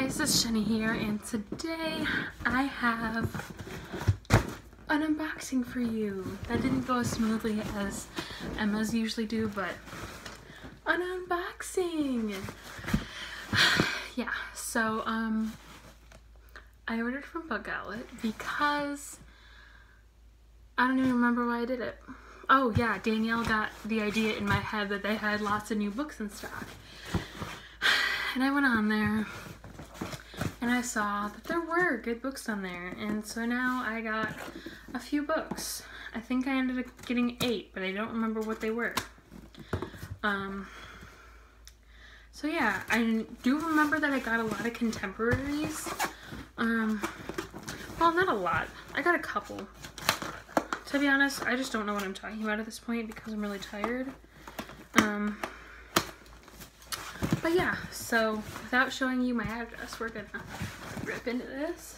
guys, it's Jenny here, and today I have an unboxing for you. That didn't go as smoothly as Emma's usually do, but an unboxing! Yeah, so I ordered from Book Outlet because I don't even remember why I did it. Oh yeah, Danielle got the idea in my head that they had lots of new books in stock. And I went on there and I saw that there were good books on there, and so now I got a few books. I think I ended up getting 8, but I don't remember what they were. So yeah, I do remember that I got a lot of contemporaries. Well, not a lot. I got a couple. To be honest, I just don't know what I'm talking about at this point because I'm really tired. But yeah, so without showing you my address, we're gonna rip into this.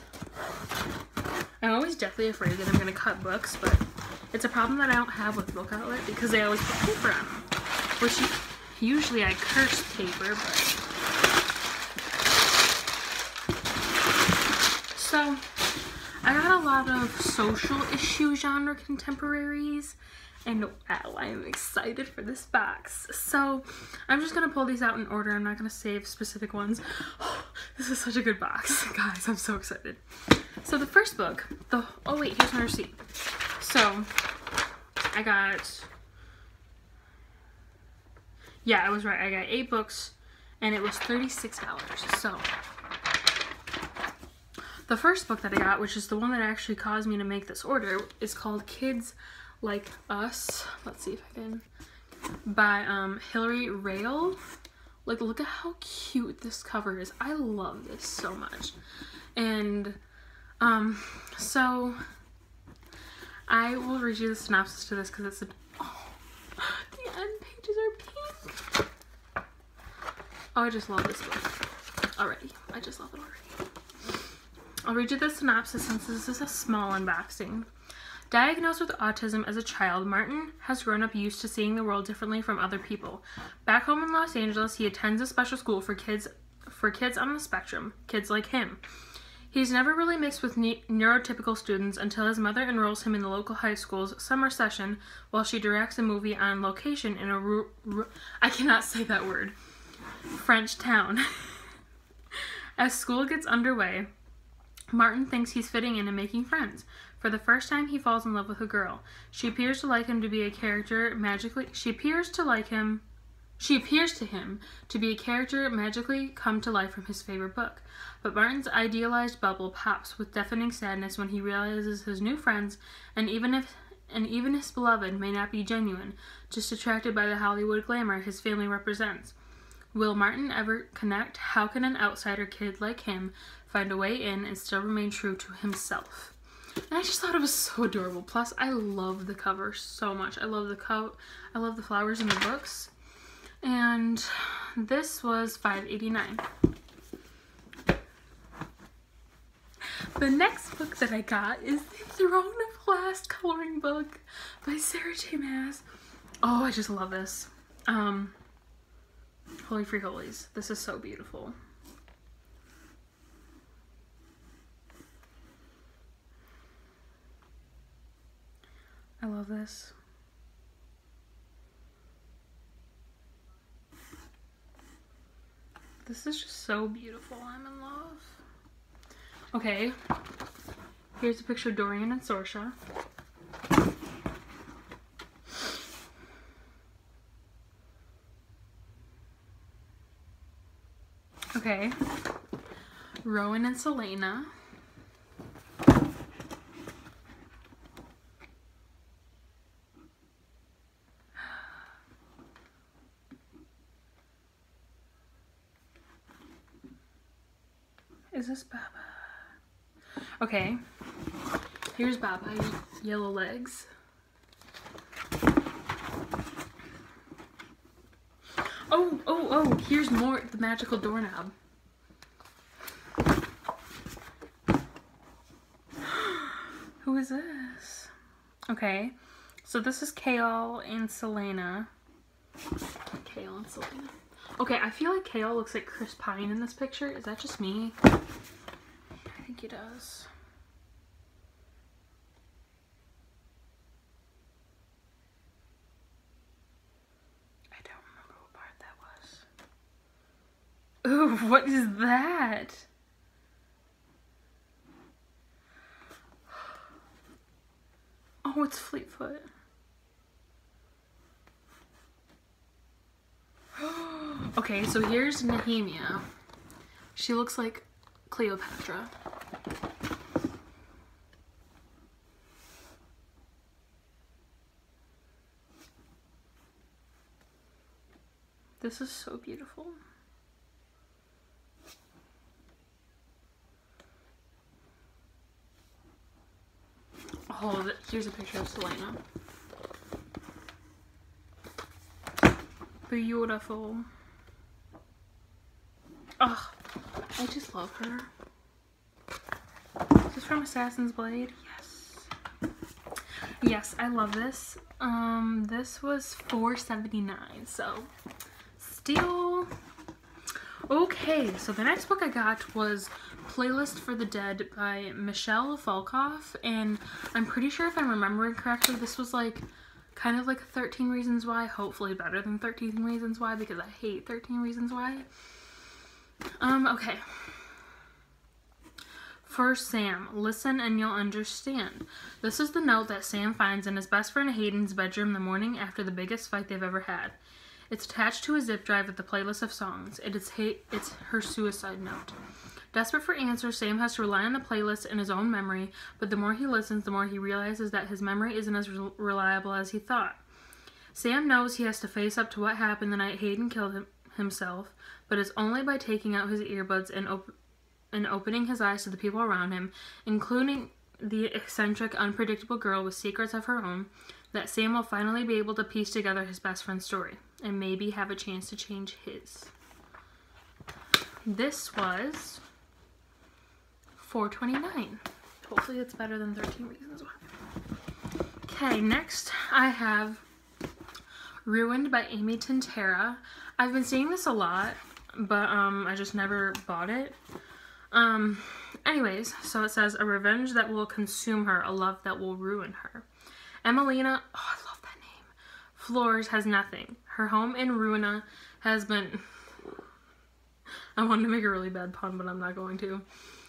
I'm always deathly afraid that I'm gonna cut books, but it's a problem that I don't have with Book Outlet because they always put paper on them. Which usually I curse paper, but... So, I got a lot of social issue genre contemporaries, and wow, I am excited for this box. So I'm just gonna pull these out in order. I'm not gonna save specific ones. Oh, this is such a good box, guys. I'm so excited. So the first book, oh wait, here's my receipt. So I got, yeah, I was right. I got 8 books, and it was $36. So the first book that I got, which is the one that actually caused me to make this order, is called Kids Like Us. Let's see if I can. By Hilary Rail. Like, look at how cute this cover is. I love this so much. And so I will read you the synopsis to this because it's oh, the end pages are pink. Oh, I just love this book already. I just love it already. I'll read you the synopsis since this is a small unboxing. Diagnosed with autism as a child, Martin has grown up used to seeing the world differently from other people. Back home in Los Angeles, he attends a special school for kids on the spectrum, kids like him. He's never really mixed with neurotypical students until his mother enrolls him in the local high school's summer session while she directs a movie on location in a I cannot say that word, French town. As school gets underway, Martin thinks he's fitting in and making friends. For the first time, he falls in love with a girl. She appears to like him to be a character magically. She appears to him to be a character magically come to life from his favorite book. But Martin's idealized bubble pops with deafening sadness when he realizes his new friends, and even his beloved, may not be genuine, just attracted by the Hollywood glamour his family represents. Will Martin ever connect? How can an outsider kid like him find a way in and still remain true to himself? And I just thought it was so adorable. Plus, I love the cover so much. I love the flowers in the books. And this was $5.89. The next book that I got is The Throne of Glass coloring book by Sarah J. Maas. Oh, I just love this. Holy Free Holies. This is so beautiful. I love this. This is just so beautiful. I'm in love. Okay. Here's a picture of Dorian and Sorsha. Okay. Rowan and Selena. Is this Baba? Okay. Here's Baba, yellow legs. Oh, here's more, the magical doorknob. Who is this? Okay, so this is Kale and Selena. Kale and Selena. Okay, I feel like Kale looks like Chris Pine in this picture. Is that just me? I think he does. I don't remember what part that was. Ooh, what is that? Oh, it's Fleetfoot. Okay, so here's Nehemia. She looks like Cleopatra. This is so beautiful. Oh, here's a picture of Selena. Beautiful. Oh, I just love her. Is this from Assassin's Blade? Yes. Yes, I love this. This was $4.79, so still okay. So the next book I got was Playlist for the Dead by Michelle Folkoff, and I'm pretty sure if I'm remembering correctly, this was like kind of like 13 Reasons Why, hopefully better than 13 Reasons Why, because I hate 13 Reasons Why. Okay. For Sam, listen and you'll understand. This is the note that Sam finds in his best friend Hayden's bedroom the morning after the biggest fight they've ever had. It's attached to a zip drive with a playlist of songs. It's her suicide note. Desperate for answers, Sam has to rely on the playlist in his own memory, but the more he listens, the more he realizes that his memory isn't as reliable as he thought. Sam knows he has to face up to what happened the night Hayden killed himself, but it's only by taking out his earbuds and opening his eyes to the people around him, including the eccentric, unpredictable girl with secrets of her own, that Sam will finally be able to piece together his best friend's story, and maybe have a chance to change his. This was $4.29. Hopefully it's better than 13 Reasons Why. Okay, next I have Ruined by Amy Tintera. I've been seeing this a lot, but I just never bought it. Anyways, so it says, a revenge that will consume her, a love that will ruin her. Emelina, oh, I love that name. Flores has nothing. Her home in Ruina has been... I wanted to make a really bad pun, but I'm not going to.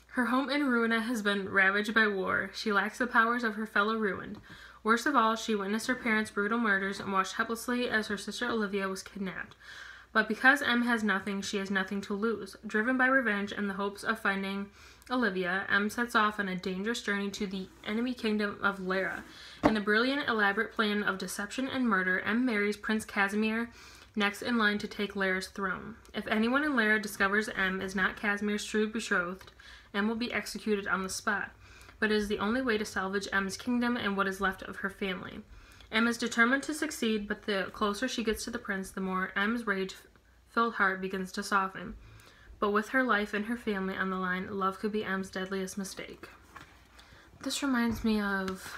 Her home in Ruina has been ravaged by war. She lacks the powers of her fellow ruined. Worst of all, she witnessed her parents' brutal murders and watched helplessly as her sister Olivia was kidnapped. But because Em has nothing, she has nothing to lose. Driven by revenge and the hopes of finding Olivia, Em sets off on a dangerous journey to the enemy kingdom of Lara. In a brilliant, elaborate plan of deception and murder, Em marries Prince Casimir, next in line to take Lara's throne. If anyone in Lara discovers Em is not Casimir's true betrothed, Em will be executed on the spot. But it is the only way to salvage Em's kingdom and what is left of her family. Em is determined to succeed, but the closer she gets to the prince, the more Em's rage-filled heart begins to soften. But with her life and her family on the line, love could be Em's deadliest mistake. This reminds me of...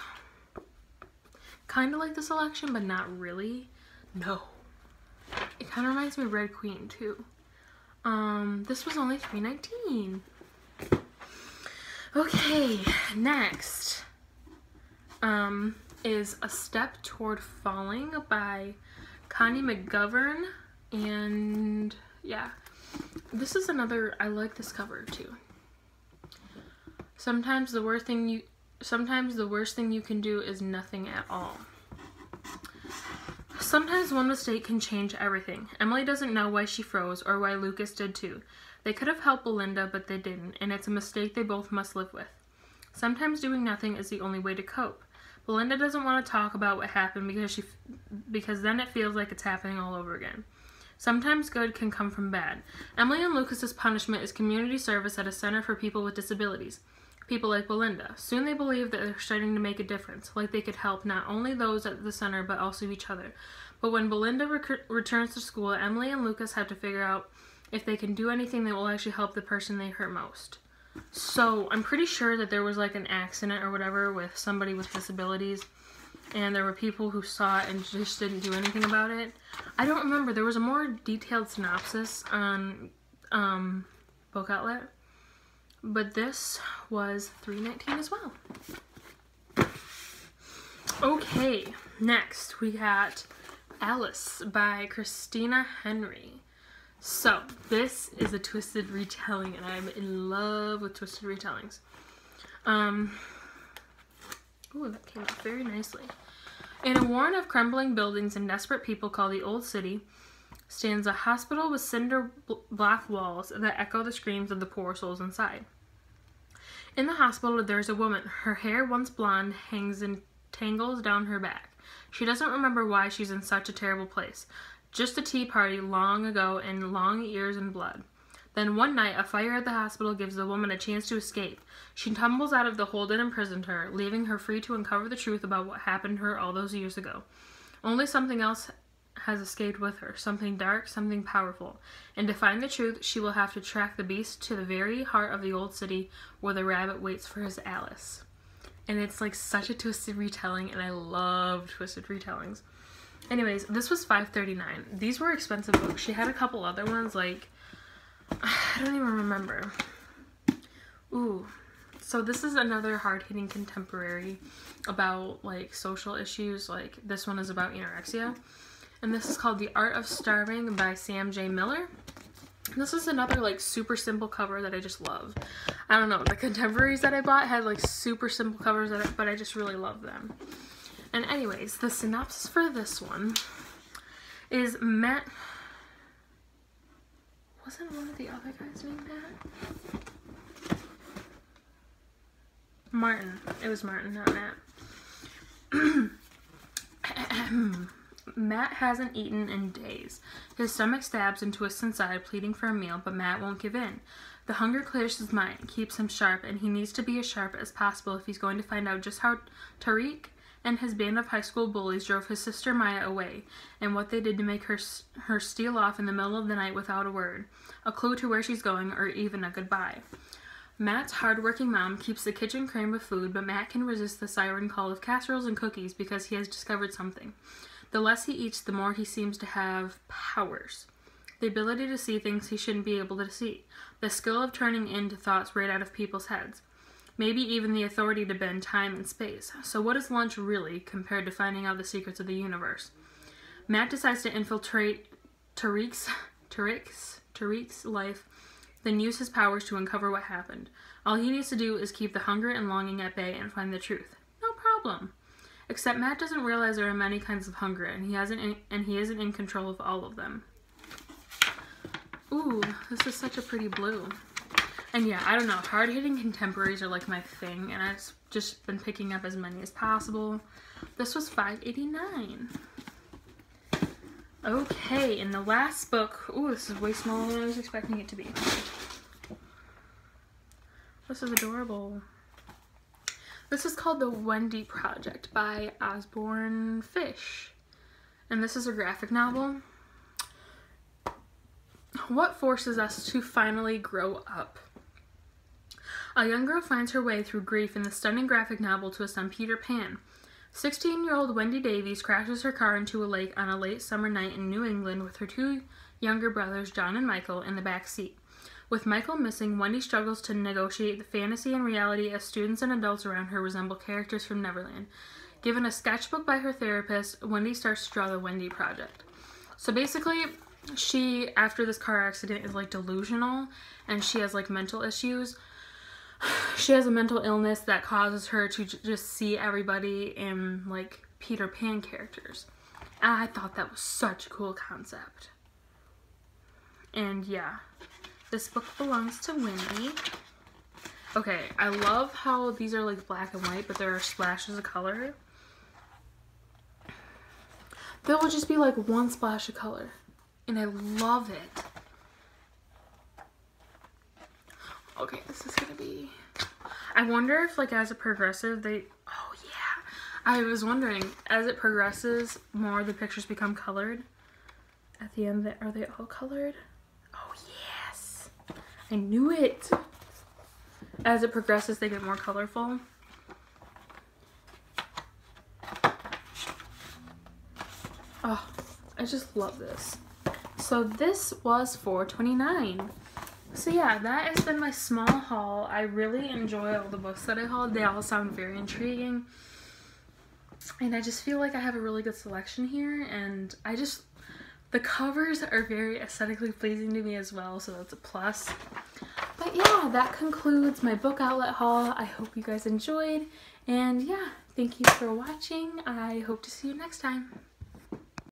kind of like the selection, but not really. No. It kind of reminds me of Red Queen, too. This was only $3.19. Okay, next. Is A Step Toward Falling by Connie McGovern, and yeah, this is another, I like this cover too. Sometimes the worst thing you can do is nothing at all. Sometimes one mistake can change everything. Emily doesn't know why she froze or why Lucas did too. They could have helped Belinda, but they didn't, and it's a mistake they both must live with. Sometimes doing nothing is the only way to cope. Belinda doesn't want to talk about what happened because then it feels like it's happening all over again. Sometimes good can come from bad. Emily and Lucas's punishment is community service at a center for people with disabilities. People like Belinda. Soon they believe that they're starting to make a difference, like they could help not only those at the center but also each other. But when Belinda returns to school, Emily and Lucas have to figure out if they can do anything that will actually help the person they hurt most. So, I'm pretty sure that there was like an accident or whatever with somebody with disabilities, and there were people who saw it and just didn't do anything about it. I don't remember. There was a more detailed synopsis on Book Outlet, but this was $3.19 as well. Okay, next we got Alice by Christina Henry. So, this is a twisted retelling, and I'm in love with twisted retellings. Ooh, that came out very nicely. In a warren of crumbling buildings and desperate people called the Old City stands a hospital with cinder block walls that echo the screams of the poor souls inside. In the hospital, there's a woman. Her hair, once blonde, hangs in tangles down her back. She doesn't remember why she's in such a terrible place. Just a tea party long ago and long years in blood. Then one night, a fire at the hospital gives the woman a chance to escape. She tumbles out of the hole that imprisoned her, leaving her free to uncover the truth about what happened to her all those years ago. Only something else has escaped with her, something dark, something powerful. And to find the truth, she will have to track the beast to the very heart of the old city where the rabbit waits for his Alice. And it's like such a twisted retelling, and I love twisted retellings. Anyways, this was $5.39. These were expensive books. She had a couple other ones, like, I don't even remember. Ooh. So this is another hard-hitting contemporary about, like, social issues. Like, this one is about anorexia. And this is called The Art of Starving by Sam J. Miller. This is another, like, super simple cover that I just love. I don't know, the contemporaries that I bought had, like, super simple covers, but I just really love them. And anyways, the synopsis for this one is Matt... Wasn't one of the other guys named Matt? Martin. It was Martin, not Matt. Matt hasn't eaten in days. His stomach stabs and twists inside, pleading for a meal, but Matt won't give in. The hunger clears his mind, keeps him sharp, and he needs to be as sharp as possible if he's going to find out just how Tariq and his band of high school bullies drove his sister Maya away, and what they did to make her steal off in the middle of the night without a word, a clue to where she's going, or even a goodbye. Matt's hard-working mom keeps the kitchen crammed with food, but Matt can resist the siren call of casseroles and cookies because he has discovered something. The less he eats, the more he seems to have powers. The ability to see things he shouldn't be able to see. The skill of turning into thoughts right out of people's heads. Maybe even the authority to bend time and space. So what is lunch really, compared to finding out the secrets of the universe? Matt decides to infiltrate Tariq's life, then use his powers to uncover what happened. All he needs to do is keep the hunger and longing at bay and find the truth. No problem. Except Matt doesn't realize there are many kinds of hunger, and he isn't in control of all of them. Ooh, this is such a pretty blue. And yeah, I don't know, hard-hitting contemporaries are like my thing, and I've just been picking up as many as possible. This was $5.89. Okay, and the last book, ooh, this is way smaller than I was expecting it to be. This is adorable. This is called The Wendy Project by Osborne Fish. And this is a graphic novel. What forces us to finally grow up? A young girl finds her way through grief in the stunning graphic novel twist on Peter Pan. 16-year-old Wendy Davies crashes her car into a lake on a late summer night in New England with her two younger brothers, John and Michael, in the back seat. With Michael missing, Wendy struggles to negotiate the fantasy and reality as students and adults around her resemble characters from Neverland. Given a sketchbook by her therapist, Wendy starts to draw the Wendy Project. So basically, she, after this car accident, is like delusional, and she has like mental issues. She has a mental illness that causes her to just see everybody in like Peter Pan characters. And I thought that was such a cool concept. And yeah, this book belongs to Wendy. Okay, I love how these are like black and white, but there are splashes of color. There will just be like one splash of color, and I love it. Okay, this is gonna be... I wonder if, like, as it progresses, oh, yeah. I was wondering, as it progresses, more of the pictures become colored. At the end, are they all colored? Oh, yes. I knew it. As it progresses, they get more colorful. Oh, I just love this. So this was $4.29. So yeah, that has been my small haul. I really enjoy all the books that I hauled. They all sound very intriguing. And I just feel like I have a really good selection here, and the covers are very aesthetically pleasing to me as well, so that's a plus. But yeah, that concludes my book outlet haul. I hope you guys enjoyed, and yeah, thank you for watching. I hope to see you next time.